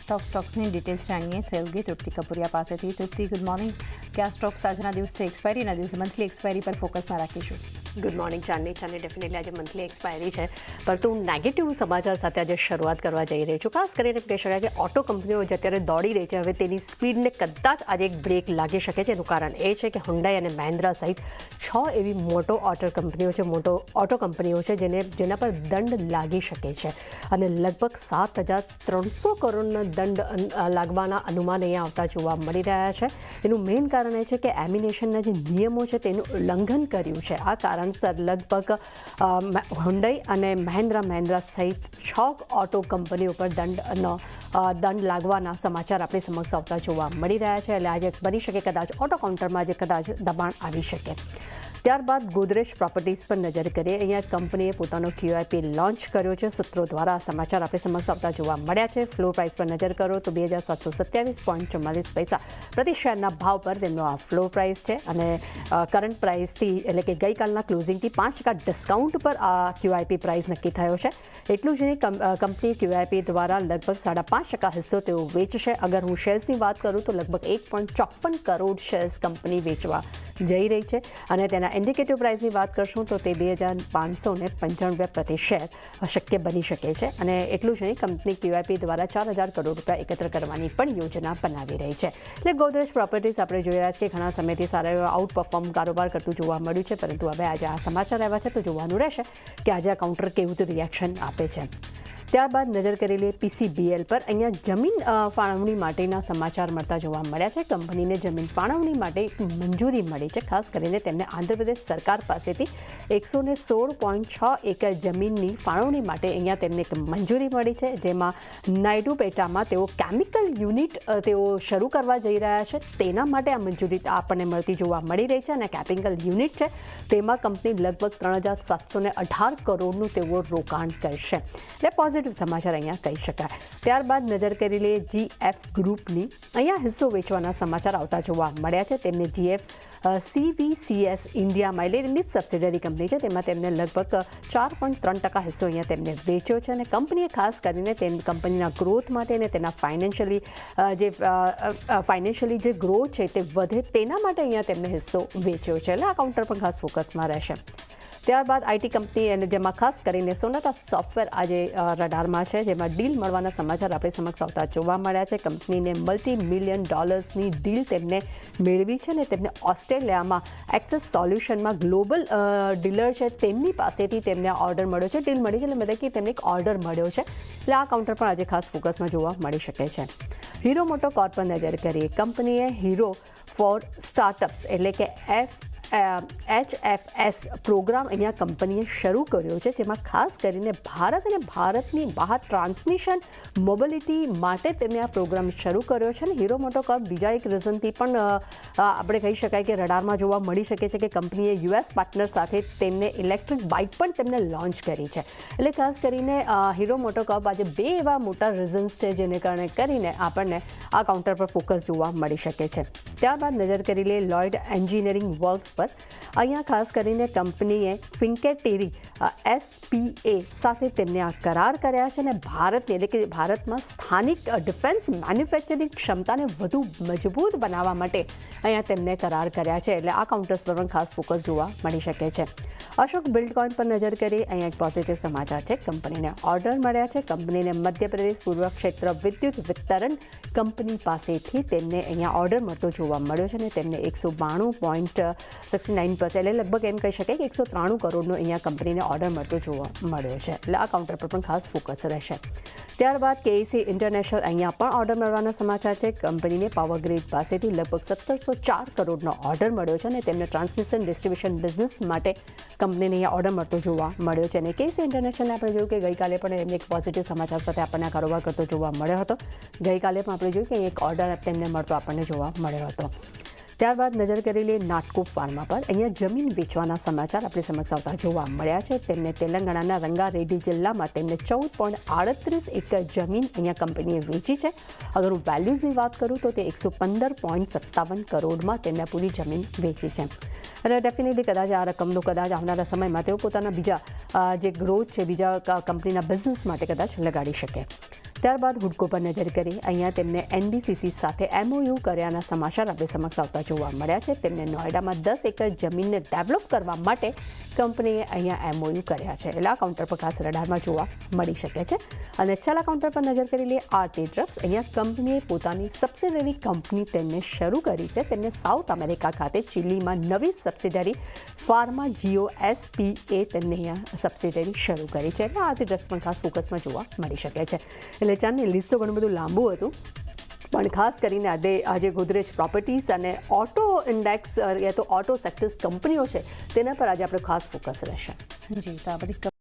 સ્ટોક્સની details જાણીએ સહયોગી તૃપ્તિ કપૂરિયા પાસેથી. તૃપ્તિ, ગુડ મોર્નિંગ. કયા સ્ટોક્સ આજના દિવસે એક્સપાયરીના દિવસે મંથલી એક્સપાયરી પર ફોકસમાં રાખીશું? ગુડ મોર્નિંગ ચાંદની. ડેફિનેટલી આજે મંથલી એક્સપાયરી છે, પરંતુ નેગેટિવ સમાચાર સાથે આજે શરૂઆત કરવા જઈ રહી છું. ખાસ કરીને કહી શકાય કે ઓટો કંપનીઓ જે અત્યારે દોડી રહી છે, હવે તેની સ્પીડને કદાચ આજે એક બ્રેક લાગી શકે છે. એનું કારણ એ છે કે હુન્ડાઈ અને મહિન્દ્રા સહિત 6 એવી મોટો ઓટો કંપનીઓ છે જેના પર દંડ લાગી શકે છે અને લગભગ 7,300 કરોડના દંડ લાગવાના અનુમાન અહીંયા આવતા જોવા મળી રહ્યા છે. એનું મેઇન કારણ એ છે કે એમિનેશનના જે નિયમો છે તેનું ઉલ્લંઘન કર્યું છે. આ કારણસર લગભગ હુન્ડાઈ અને મહિન્દ્રા સહિત 6 ઓટો કંપનીઓ પર દંડ લાગવાના સમાચાર આપણી સમક્ષ આવતા જોવા મળી રહ્યા છે. એટલે આજે બની શકે કદાચ ઓટો કાઉન્ટરમાં આજે કદાચ દબાણ આવી શકે. ત્યારબાદ ગોદરેજ પ્રોપર્ટીઝ પર નજર કરીએ. અહીંયા કંપનીએ પોતાનો QIP લોન્ચ કર્યો છે. સૂત્રો દ્વારા સમાચાર આપણી સમક્ષ આવતા જોવા મળ્યા છે. ફ્લોર પ્રાઇસ પર નજર કરો તો 2,727.44 પ્રતિ શેરના ભાવ પર તેમનો આ ફ્લોર પ્રાઇસ છે અને કરંટ પ્રાઇસથી એટલે કે ગઈકાલના ક્લોઝિંગથી 5% ડિસ્કાઉન્ટ પર આ QIP પ્રાઇસ નક્કી થયો છે. એટલું જ નહીં, કંપની QIP દ્વારા લગભગ 5.5% હિસ્સો તેઓ વેચશે. અગર હું શેર્સની વાત કરું તો લગભગ 1.54 કરોડ શેર્સ કંપની વેચવા જઈ રહી છે અને તેના ઇન્ડિકેટિવ પ્રાઇસની વાત કરશું તો તે 2,595 પ્રતિ શેર શક્ય બની શકે છે. અને એટલું જ નહીં, કંપની QIP દ્વારા 4,000 કરોડ રૂપિયા એકત્ર કરવાની પણ યોજના બનાવી રહી છે. એટલે ગોદરેજ પ્રોપર્ટીઝ આપણે જોઈ રહ્યા છીએ કે ઘણા સમયથી સારા એવા આઉટ પરફોર્મ કારોબાર કરતું જોવા મળ્યું છે, પરંતુ હવે આજે આ સમાચાર આવ્યા છે તો જોવાનું રહેશે કે આજે આ કાઉન્ટર કેવું રિએક્શન આપે છે. ત્યારબાદ નજર કરી લઈએ PCBL પર. અહીંયા જમીન ફાળવણી માટેના સમાચાર મળતા જોવા મળ્યા છે. કંપનીને જમીન ફાળવણી માટે મંજૂરી મળી છે. ખાસ કરીને તેમને આંધ્રપ્રદેશ સરકાર પાસેથી 116.6 એકર જમીનની ફાળવણી માટે અહીંયા તેમને એક મંજૂરી મળી છે, જેમાં નાયડુપેટામાં તેઓ કેમિકલ યુનિટ તેઓ શરૂ કરવા જઈ રહ્યા છે. તેના માટે આ મંજૂરી આપણને મળતી જોવા મળી રહી છે અને કેમિકલ યુનિટ છે તેમાં કંપની લગભગ 3,718 કરોડનું તેઓ રોકાણ કરશે. એટલે પોઝિટિવ સમાચાર અહીંયા કહી શકાય. ત્યારબાદ નજર કરી લઈએ GF ગ્રુપની. અહીંયા હિસ્સો વેચવાના સમાચાર આવતા જોવા મળ્યા છે. તેમને CVCS ઇન્ડિયામાં એટલે તેમની સબસિડરી કંપની છે, તેમાં તેમને લગભગ 4.3% હિસ્સો અહીંયા તેમને વેચ્યો છે અને કંપનીએ ખાસ કરીને કંપનીના ગ્રોથ માટે અને તેના ફાઇનાન્શિયલી જે ગ્રોથ છે તે વધે તેના માટે અહીંયા તેમને હિસ્સો વેચ્યો છે. એટલે આ કાઉન્ટર પણ ખાસ ફોકસમાં રહેશે. ત્યારબાદ IT કંપની અને જેમાં ખાસ કરીને સોનાટા સોફ્ટવેર આજે રડારમાં છે, જેમાં ડીલ મળવાના સમાચાર આપણે સમક્ષ આવતા જોવા મળ્યા છે. કંપનીને $multi-million ડીલ તેમને મેળવી છે અને તેમને ઓસ્ટ્રેલિયામાં એક્સેસ સોલ્યુશનમાં ગ્લોબલ ડીલર છે તેમની પાસેથી તેમને ઓર્ડર મળ્યો છે. ડીલ મળી છે એટલે મતલબ કે તેમને એક ઓર્ડર મળ્યો છે. એટલે આ કાઉન્ટર પણ આજે ખાસ ફોકસમાં જોવા મળી શકે છે. હીરો મોટોકોર્પ પર નજર કરીએ. કંપનીએ હીરો ફોર સ્ટાર્ટઅપ્સ એટલે કે HFS પ્રોગ્રામ અહીંયા કંપનીએ શરૂ કર્યો છે, જેમાં ખાસ કરીને ભારત અને ભારતની બહાર ટ્રાન્સમિશન મોબિલિટી માટે તેમણે આ પ્રોગ્રામ શરૂ કર્યો છે. અને હીરો મોટોકોર્પ બીજા એક રીઝનથી પણ આપણે કહી શકાય કે રડારમાં જોવા મળી શકે છે કે કંપનીએ US પાર્ટનર સાથે તેમને ઇલેક્ટ્રિક બાઇક પણ તેમને લોન્ચ કરી છે. એટલે ખાસ કરીને હીરો મોટોકોર્પ આજે 2 એવા મોટા રીઝન્સ છે જેને કારણે કરીને આપણને આ કાઉન્ટર પર ફોકસ જોવા મળી શકે છે. ત્યારબાદ નજર કરી લઈએ લોઇડ એન્જિનિયરિંગ વર્ક્સ પર. અહીંયા ખાસ કરીને કંપનીએ ફિન્કેટેરી SPA સાથે તેમને આ કરાર કર્યા છે અને ભારતની એટલે કે ભારતમાં સ્થાનિક ડિફેન્સ મેન્યુફેક્ચરિંગ ક્ષમતાને વધુ મજબૂત બનાવવા માટે અહીંયા તેમને કરાર કર્યા છે. એટલે આ કાઉન્ટર્સ પર પણ ખાસ ફોકસ જોવા મળી શકે છે. અશોક બિલ્ડકોઇન પર નજર કરીએ. અહીંયા એક પોઝિટિવ સમાચાર છે. કંપનીને ઓર્ડર મળ્યા છે. કંપનીને મધ્યપ્રદેશ પૂર્વ ક્ષેત્ર વિદ્યુત વિતરણ કંપની પાસેથી તેમને અહીંયા ઓર્ડર મળતો જોવા મળ્યો છે અને તેમને 192.69% એટલે લગભગ એમ કહી શકાય કે 193 કરોડનો અહીંયા કંપનીને ઓર્ડર મળતો જોવા મળ્યો છે. એટલે આ કાઉન્ટર પર પણ ખાસ ફોકસ રહેશે. ત્યારબાદ KEC ઇન્ટરનેશનલ અહીંયા પણ ઓર્ડર મળવાના સમાચાર છે. કંપનીને પાવર ગ્રીડ પાસેથી લગભગ 1,704 કરોડનો ઓર્ડર મળ્યો છે અને તેમને ટ્રાન્સમિશન ડિસ્ટ્રીબ્યુશન બિઝનેસ માટે કંપનીને અહીંયા ઓર્ડર મળતો જોવા મળ્યો છે. અને KEC ઇન્ટરનેશનલને આપણે જોયું કે ગઈકાલે પણ એમને એક પોઝિટિવ સમાચાર સાથે આપણને કારોબાર કરતો જોવા મળ્યો હતો. ગઈકાલે પણ આપણે જોયું કે એક ઓર્ડર તેમને મળતો આપણને જોવા મળ્યો હતો. ત્યારબાદ નજર કરી લઈએ નાટકો ફાર્મા પર. અહીંયા જમીન વેચવાના સમાચાર આપણી સમક્ષ આવતા જોવા મળ્યા છે. તેમને તેલંગાણાના રંગારેડ્ડી જિલ્લામાં તેમને 14.38 એકર જમીન અહીંયા કંપનીએ વેચી છે. અગર હું વેલ્યુઝની વાત કરું તો તે 115.57 કરોડમાં તેમને પૂરી જમીન વેચી છે. અને ડેફિનેટલી કદાચ આ રકમનો કદાચ આવનારા સમયમાં તેઓ પોતાના બીજા જે ગ્રોથ છે બીજા કંપનીના બિઝનેસ માટે કદાચ લગાડી શકે. ત્યારબાદ હુડકો પર નજર કરી અહીંયા તેમને NBCC સાથે MOU કર્યાના સમાચાર આપણી સમક્ષ આવતા જોવા મળ્યા છે. તેમને નોઈડામાં 10 એકર જમીનને ડેવલપ કરવા માટે કંપનીએ અહીંયા MOU કર્યા છે. એટલે આ કાઉન્ટર પર ખાસ રડારમાં જોવા મળી શકે છે. અને છેલ્લા કાઉન્ટર પર નજર કરી લઈએ RT ડ્રગ્સ. અહીંયા કંપનીએ પોતાની સબસિડરી કંપની તેમને શરૂ કરી છે. તેમને સાઉથ અમેરિકા ખાતે ચિલીમાં નવી સબસિડરી ફાર્મા GOSPA તેમને અહીંયા સબસિડરી શરૂ કરી છે. એટલે RT ડ્રગ્સ પણ ખાસ ફોકસમાં જોવા મળી શકે છે. એટલે ચાંદની લિસ્ટ તો ઘણું બધું લાંબુ હતું, પણ ખાસ કરીને આજે ગોદરેજ પ્રોપર્ટીઝ અને ઓટો ઇન્ડેક્સ યા તો ઓટો સેક્ટર્સ કંપનીઓ છે તેના પર આજે આપણો ખાસ ફોકસ રહેશે. જી, તો આ બધી